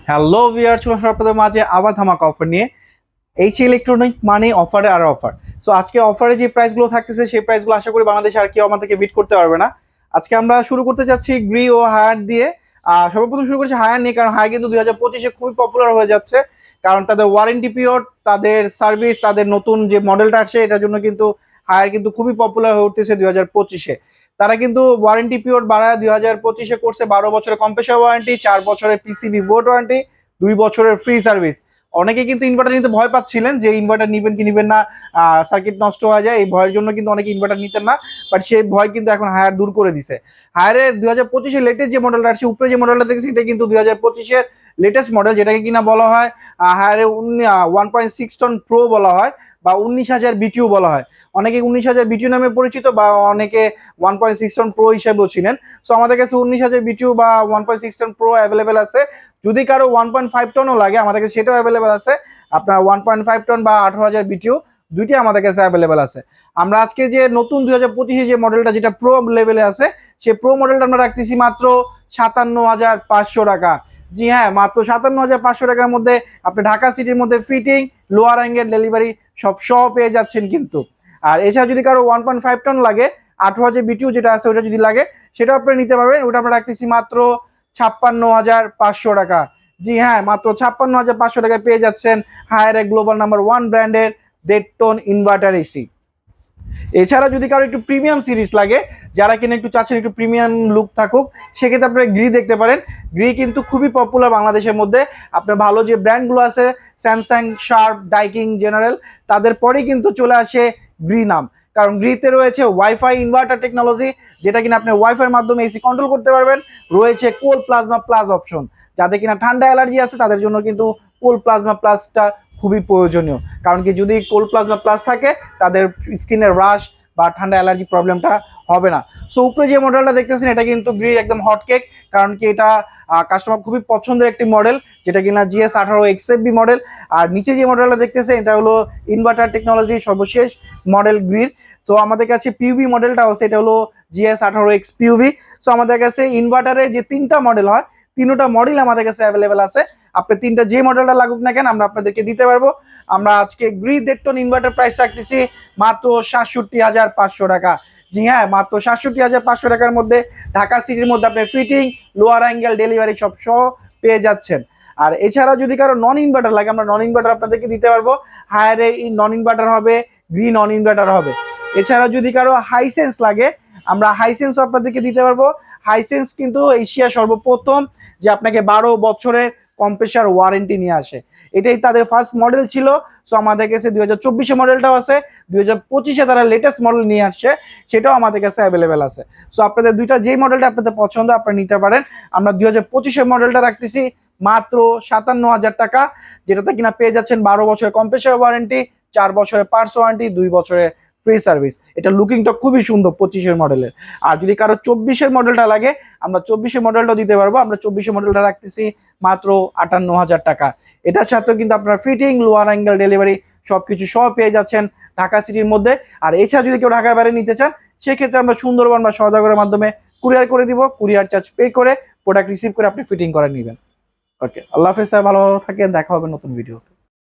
Hello viewers, আপনাদের মাঝে আবার ধামাকা অফার নিয়ে। এইচ ইলেকট্রনিক মানে অফারে আর অফার। সো আজকে অফারে যে প্রাইসগুলো থাকতেছে সেই প্রাইসগুলো আশা করি বাংলাদেশে আর কেউ আমাদেরকে বিট করতে পারবে না। আজকে আমরা শুরু করতে চাচ্ছি গ্রি ও হায়ার দিয়ে। সর্বপ্রথম শুরু করছি হায়ার নিয়ে, কারণ হায়ার কিন্তু 2025-এ খুবই পপুলার হয়ে যাচ্ছে। কারণ তাদের ওয়ারেন্টি পিরিয়ড, তাদের সার্ভিস, তাদের নতুন যে মডেলটা আসছে এটার জন্য কিন্তু হায়ার কিন্তু খুবই পপুলার হয়ে উঠতেছে 2025-এ। তারা কিন্তু ওয়ারেন্টি পিরিয়ড বাড়ায় 2025-এ করছে 12 বছরের কম্প্রেসর ওয়ারেন্টি, 4 বছরের পিসিবি বোর্ড ওয়ারেন্টি, 2 বছরের ফ্রি সার্ভিস। অনেকে কিন্তু ইনভার্টার নিতে ভয় পাচ্ছিলেন যে ইনভার্টার নিবেন কি নিবেন না, সার্কিট নষ্ট হয়ে যায়, এই ভয়ের জন্য কিন্তু অনেকে ইনভার্টার নিতেন না। বাট সেই ভয় কিন্তু এখন হায়ার দূর করে দিছে। হায়ারের 2025-এর লেটেস্ট যে মডেলটা আসছে, উপরে যে মডেলটা দেখেছি এটা কিন্তু 2025-এর লেটেস্ট মডেল, যেটাকে কিনা বলা হয় হায়ারের 1.6 টন প্রো বলা হয়, বা 19,000 বিটিউ বলা হয়। অনেকে 19,000 বিটিউ নামে পরিচিত, বা অনেকে 1.6 টন প্রো হিসেবেও ছিলেন। সো আমাদের কাছে 19,000 বিটিউ বা 1.6 টন প্রো অ্যাভেলেবেল আছে। যদি কারো 1.5 টনও লাগে আমাদের কাছে সেটাও অ্যাভেলেবেল আছে। আপনার 1.5 টন বা 18,000 বিটিউ দুইটি আমাদের কাছে অ্যাভেলেবেল আছে। আমরা আজকে যে নতুন 2025-এ যে মডেলটা, যেটা প্রো লেভেলে আছে, সেই প্রো মডেলটা আমরা রাখতেছি মাত্র 57,500 টাকা। জি হ্যাঁ, মাত্র 57,500 টাকার মধ্যে আপনি ঢাকা সিটির মধ্যে ফিটিং, লোয়ার অ্যাঙ্গেল ডেলিভারি সব সহ পেয়ে যাচ্ছেন কিন্তু। আর এছাড়া যদি কারো 1.5 টন লাগে, 18,000 বিটিউ যেটা আছে ওটা যদি লাগে, সেটাও আপনি নিতে পারবেন। ওটা আমরা রাখতেছি মাত্র 56,500 টাকা। জি হ্যাঁ, মাত্র 56,500 টাকায় পেয়ে যাচ্ছেন হায়ার গ্লোবাল নাম্বার 1 ব্র্যান্ডের 1.5 টন ইনভার্টার এসি। এছাড়া যদি কারো একটু প্রিমিয়াম সিরিজ লাগে, যারা কিনা একটু চাচ্ছেন একটু প্রিমিয়াম লুক থাকুক, সেক্ষেত্রে আপনারা গ্রি দেখতে পারেন। গ্রি কিন্তু খুবই পপুলার বাংলাদেশের মধ্যে। আপনার ভালো যে ব্র্যান্ডগুলো আছে, স্যামসাং, শার্প, ডাইকিং, জেনারেল, তাদের পরেই কিন্তু চলে আসে গ্রি নাম। কারণ গ্রিতে রয়েছে ওয়াইফাই ইনভার্টার টেকনোলজি, যেটা কিনা আপনি ওয়াইফাইয়ের মাধ্যমে এসি কন্ট্রোল করতে পারবেন। রয়েছে কোল প্লাজমা প্লাস অপশন, যাদের কিনা ঠান্ডা অ্যালার্জি আছে তাদের জন্য কিন্তু কোল প্লাজমা প্লাসটা খুবই প্রয়োজনীয়। কারণ কি, যদি কোল প্লাজমা প্লাস থাকে তাদের স্কিনের রাশ বা ঠান্ডা অ্যালার্জি প্রবলেমটা হবে না। সো উপরে যে মডেলটা দেখতেছেন এটা কিন্তু গ্রির একদম হট কেক, কারণ কি এটা কাস্টমার খুবই পছন্দের একটি মডেল, যেটা কিনা GS18 XFB মডেল। আর নিচে যে মডেলটা দেখতেছেন এটা হলো ইনভার্টার টেকনোলজি সর্বশেষ মডেল গ্রির। তো আমাদের কাছে পিউভি মডেলটা আছে, এটা হলো GS18X পিউভি। সো আমাদের কাছে ইনভার্টারে যে 3টা মডেল হয়, 3টা মডেল আমাদের কাছে অ্যাভেলেবেল আছে। আপনি 3টা যে মডেলটা লাগুক না কেন আমরা আপনাদেরকে দিতে পারবো। আমরা আজকে গ্রি 1.5 টন ইনভার্টার প্রাইস রাখতেছি মাত্র 67,500 টাকা। জি হ্যাঁ, মাত্র 67,500 টাকার মধ্যে ঢাকা সিটির মধ্যে আপনি ফিটিং, লোয়ার অ্যাঙ্গেল ডেলিভারি সব সহ পেয়ে যাচ্ছেন। আর এছাড়া যদি কারো নন ইনভার্টার লাগে, আমরা নন ইনভার্টার আপনাদেরকে দিতে পারবো। হায়ারে নন ইনভার্টার হবে, গ্রি নন ইনভার্টার হবে। এছাড়া যদি কারো হাইসেন্স লাগে, আমরা হাইসেন্স আপনাদেরকে দিতে পারবো। হাইসেন্স কিন্তু এশিয়া সর্বপ্রথম যে আপনাকে 12 বছরের কম্প্রেসার ওয়ারেন্টি নিয়ে আসে, এটাই তাদের ফার্স্ট মডেল ছিল। সো আমাদের কাছে 2024-এ মডেলটাও আছে, 2025-এ তারা লেটেস্ট মডেল নিয়ে আসছে, সেটাও আমাদের কাছে অ্যাভেলেবেল আছে। সো আপনাদের দুইটা যেই মডেলটা আপনাদের পছন্দ আপনারা নিতে পারেন। আমরা 2025-এর মডেলটা রাখতেছি মাত্র 57,000 টাকা, যেটাতে কিনা পেয়ে যাচ্ছেন 12 বছরের কম্প্রেসার ওয়ারেন্টি, 4 বছরের পার্টস ওয়ারেন্টি, 2 বছরের ফ্রি সার্ভিস। এটা লুকিংটা খুবই সুন্দর 25-এর মডেলের। আর যদি কারো 24-এর মডেলটা লাগে, আমরা 24-এর মডেলটা দিতে পারবো। আমরা 24-এর মডেলটা রাখতেছি মাত্র 58,000 টাকা। এটার সাথেও কিন্তু আপনার ফিটিং, লোয়ার অ্যাঙ্গেল ডেলিভারি সবকিছু সহ পেয়ে যাচ্ছেন ঢাকা সিটির মধ্যে। আর এছাড়া যদি কেউ ঢাকার বাইরে নিতে চান, সেক্ষেত্রে আমরা সুন্দরবন বা সওদাগরের মাধ্যমে কুরিয়ার করে দিব। কুরিয়ার চার্জ পে করে প্রোডাক্ট রিসিভ করে আপনি ফিটিং করে নেবেন। ওকে, আল্লাহ হাফেজ, ভালো থাকেন, দেখা হবে নতুন ভিডিওতে।